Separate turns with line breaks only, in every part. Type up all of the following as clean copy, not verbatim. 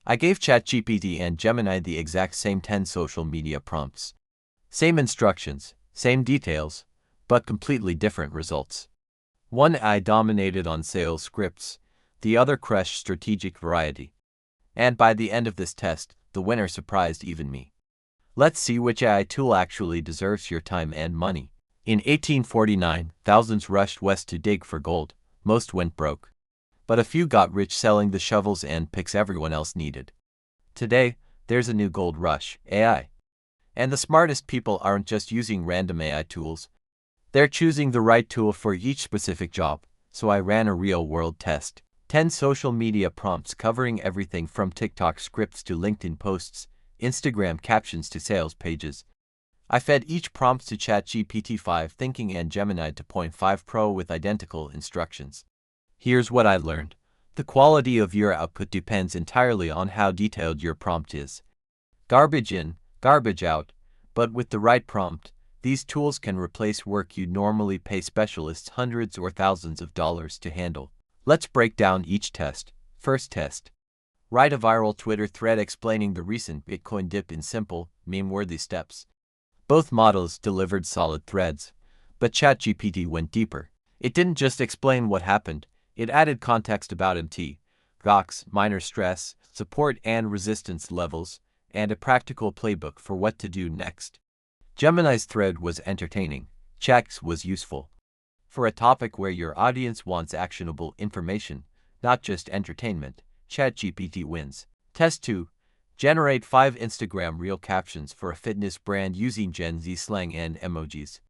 I gave ChatGPT and Gemini the exact same 10 social media prompts. Same instructions, same details, but completely different results. One AI dominated on sales scripts, the other crushed strategic variety. And by the end of this test, the winner surprised even me. Let's see which AI tool actually deserves your time and money. In 1849, thousands rushed west to dig for gold. Most went broke. But a few got rich selling the shovels and picks everyone else needed. Today, there's a new gold rush, AI. And the smartest people aren't just using random AI tools. They're choosing the right tool for each specific job. So I ran a real-world test. 10 social media prompts covering everything from TikTok scripts to LinkedIn posts, Instagram captions to sales pages. I fed each prompt to ChatGPT 5 Thinking and Gemini 2.5 Pro with identical instructions. Here's what I learned. The quality of your output depends entirely on how detailed your prompt is. Garbage in, garbage out, but with the right prompt, these tools can replace work you'd normally pay specialists hundreds or thousands of dollars to handle. Let's break down each test. First test. Write a viral Twitter thread explaining the recent Bitcoin dip in simple, meme-worthy steps. Both models delivered solid threads, but ChatGPT went deeper. It didn't just explain what happened, it added context about MT, rocks, minor stress, support and resistance levels, and a practical playbook for what to do next. Gemini's thread was entertaining, Chat's was useful. For a topic where your audience wants actionable information, not just entertainment, ChatGPT wins. Test 2. Generate 5 Instagram reel captions for a fitness brand using Gen Z slang and emojis.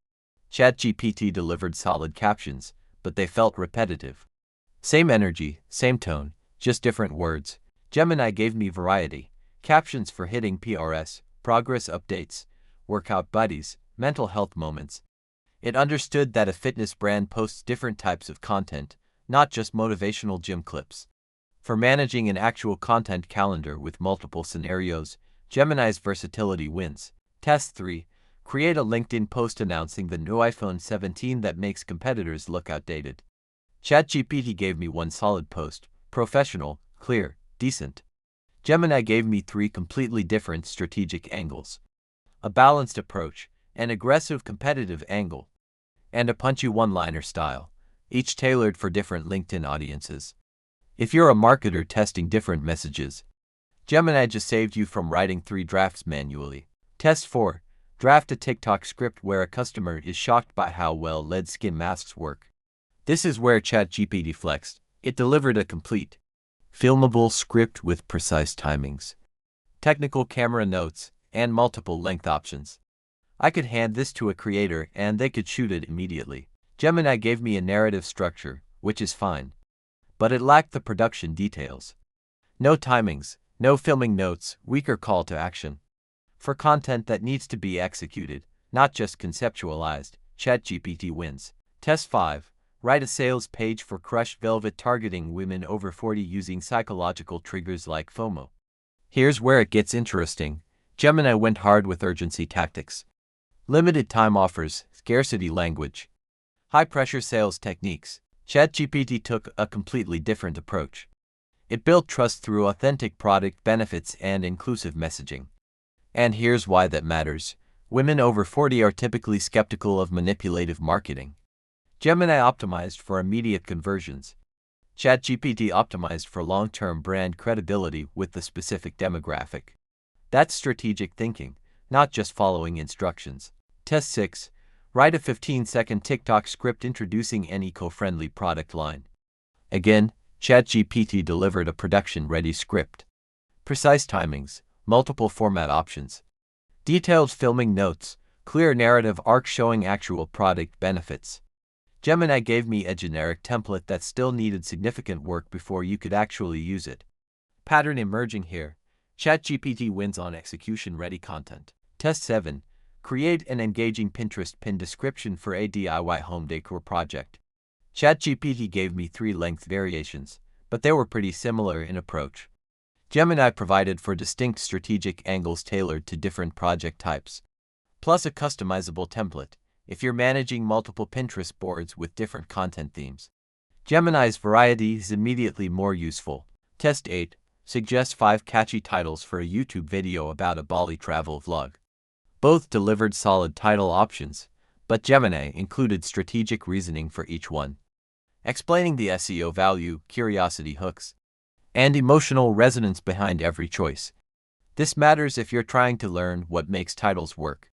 ChatGPT delivered solid captions, but they felt repetitive. Same energy, same tone, just different words. Gemini gave me variety. Captions for hitting PRS, progress updates, workout buddies, mental health moments. It understood that a fitness brand posts different types of content, not just motivational gym clips. For managing an actual content calendar with multiple scenarios, Gemini's versatility wins. Test 3. Create a LinkedIn post announcing the new iPhone 17 that makes competitors look outdated. ChatGPT gave me one solid post, professional, clear, decent. Gemini gave me 3 completely different strategic angles. A balanced approach, an aggressive competitive angle, and a punchy one-liner style, each tailored for different LinkedIn audiences. If you're a marketer testing different messages, Gemini just saved you from writing 3 drafts manually. Test 4. Draft a TikTok script where a customer is shocked by how well lead skin masks work. This is where ChatGPT flexed. It delivered a complete, filmable script with precise timings, technical camera notes, and multiple length options. I could hand this to a creator and they could shoot it immediately. Gemini gave me a narrative structure, which is fine, but it lacked the production details. No timings, no filming notes, weaker call to action. For content that needs to be executed, not just conceptualized, ChatGPT wins. Test 5. Write a sales page for crushed velvet targeting women over 40 using psychological triggers like FOMO. Here's where it gets interesting. Gemini went hard with urgency tactics. Limited time offers, scarcity language, high-pressure sales techniques. ChatGPT took a completely different approach. It built trust through authentic product benefits and inclusive messaging. And here's why that matters. Women over 40 are typically skeptical of manipulative marketing. Gemini optimized for immediate conversions. ChatGPT optimized for long-term brand credibility with the specific demographic. That's strategic thinking, not just following instructions. Test 6. Write a 15-second TikTok script introducing an eco-friendly product line. Again, ChatGPT delivered a production-ready script. Precise timings, multiple format options, detailed filming notes, clear narrative arc showing actual product benefits. Gemini gave me a generic template that still needed significant work before you could actually use it. Pattern emerging here. ChatGPT wins on execution-ready content. Test 7. Create an engaging Pinterest pin description for a DIY home decor project. ChatGPT gave me 3 length variations, but they were pretty similar in approach. Gemini provided for distinct strategic angles tailored to different project types, plus a customizable template if you're managing multiple Pinterest boards with different content themes. Gemini's variety is immediately more useful. Test 8. suggest 5 catchy titles for a YouTube video about a Bali travel vlog. Both delivered solid title options, but Gemini included strategic reasoning for each one, explaining the SEO value, curiosity hooks, and emotional resonance behind every choice. This matters if you're trying to learn what makes titles work,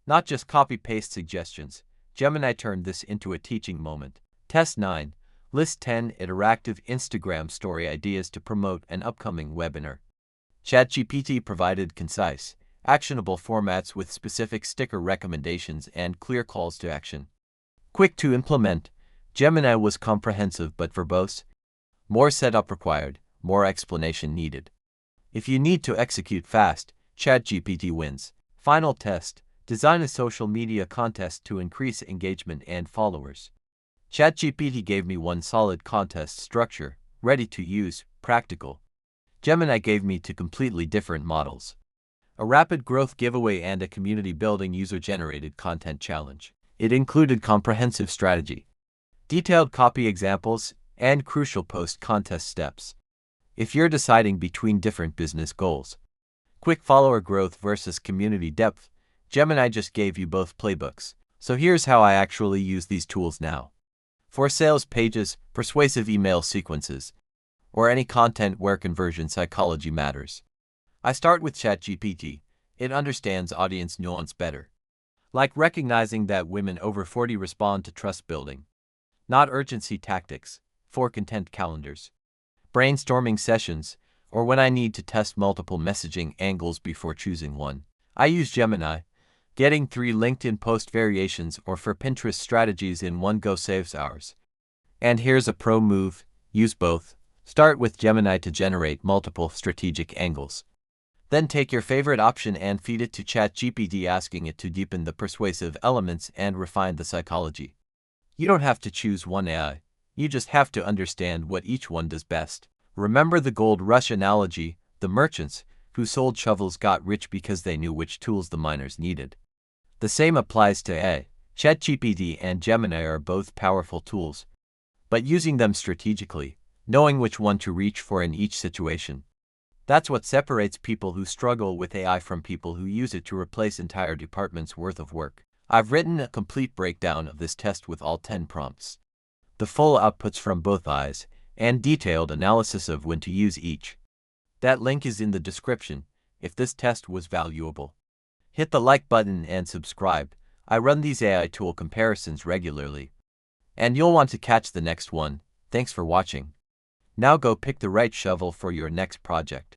not just copy-paste suggestions. Gemini turned this into a teaching moment. Test 9. List 10 interactive Instagram story ideas to promote an upcoming webinar. ChatGPT provided concise, actionable formats with specific sticker recommendations and clear calls to action. Quick to implement, Gemini was comprehensive but verbose. More setup required, more explanation needed. If you need to execute fast, ChatGPT wins. Final test. Design a social media contest to increase engagement and followers. ChatGPT gave me one solid contest structure, ready to use, practical. Gemini gave me two completely different models: a rapid growth giveaway and a community building user-generated content challenge. It included comprehensive strategy, detailed copy examples, and crucial post-contest steps. If you're deciding between different business goals, quick follower growth versus community depth, Gemini just gave you both playbooks. So here's how I actually use these tools now. For sales pages, persuasive email sequences, or any content where conversion psychology matters, I start with ChatGPT. It understands audience nuance better, like recognizing that women over 40 respond to trust building, not urgency tactics. For content calendars, brainstorming sessions, or when I need to test multiple messaging angles before choosing one, I use Gemini. Getting 3 LinkedIn post variations or for Pinterest strategies in one go saves hours. And here's a pro move: use both. Start with Gemini to generate multiple strategic angles. Then take your favorite option and feed it to ChatGPT, asking it to deepen the persuasive elements and refine the psychology. You don't have to choose one AI. You just have to understand what each one does best. Remember the gold rush analogy: the merchants who sold shovels got rich because they knew which tools the miners needed. The same applies to AI. ChatGPT and Gemini are both powerful tools, but using them strategically, knowing which one to reach for in each situation. That's what separates people who struggle with AI from people who use it to replace entire departments' worth of work. I've written a complete breakdown of this test with all 10 prompts, the full outputs from both eyes, and detailed analysis of when to use each. That link is in the description. If this test was valuable, hit the like button and subscribe. I run these AI tool comparisons regularly, and you'll want to catch the next one. Thanks for watching. Now go pick the right shovel for your next project.